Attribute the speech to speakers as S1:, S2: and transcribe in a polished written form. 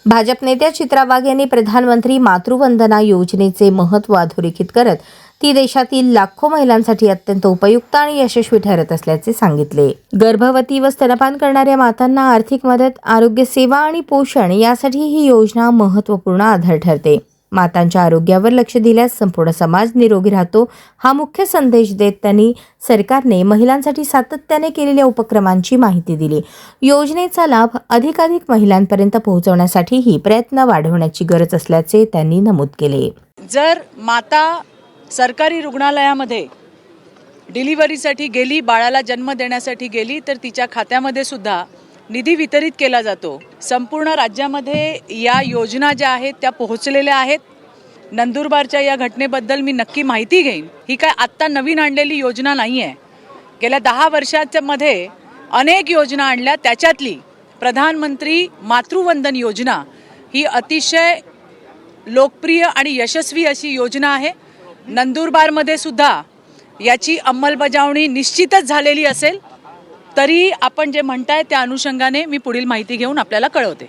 S1: भाजप नेत्या चित्रा वाघ यांनी प्रधानमंत्री मातृवंदना योजनेचे महत्त्व अधोरेखित करत ती देशातील लाखो महिलांसाठी अत्यंत उपयुक्त आणि यशस्वी ठरत असल्याचे सांगितले। गर्भवती व स्तनपान करणाऱ्या मातांना आर्थिक मदत, आरोग्य सेवा आणि पोषण यासाठी ही योजना महत्त्वपूर्ण आधार ठरते। मातांच्या आरोग्यावर लक्ष दिल्यास संपूर्ण समाज निरोगी राहतो, हा मुख्य संदेश देत त्यांनी सरकारने महिलांसाठी सातत्याने केलेल्या उपक्रमांची माहिती दिली। योजनेचा लाभ अधिकाधिक महिलांपर्यंत पोहोचवण्यासाठी ही प्रयत्न वाढवण्याची गरज असल्याचे त्यांनी नमूद केले।
S2: जर माता सरकारी रुग्णालयामध्ये डिलिव्हरीसाठी गेली, बाळाला जन्म देण्यासाठी गेली, तर तिच्या खात्यामध्ये सुद्धा निधी वितरित केला जातो। संपूर्ण राज्यामध्ये या योजना ज्या आहेत त्या पोहोचलेल्या आहेत। नंदुरबारच्या या घटनेबद्दल मी नक्की माहिती घेईन। ही काय आत्ता नवीन आणलेली योजना नाही आहे। गेल्या 10 वर्षाच्या मध्ये अनेक योजना आणल्या, त्याच्यातली प्रधानमंत्री मातृवंदन योजना ही अतिशय लोकप्रिय आणि यशस्वी अशी योजना आहे। नंदुरबारमध्ये सुद्धा याची अंमलबजावणी निश्चितच झालेली असेल, तरी आपण जे म्हणताय त्या अनुषंगाने मी पुढील माहिती घेऊन आपल्याला कळवते।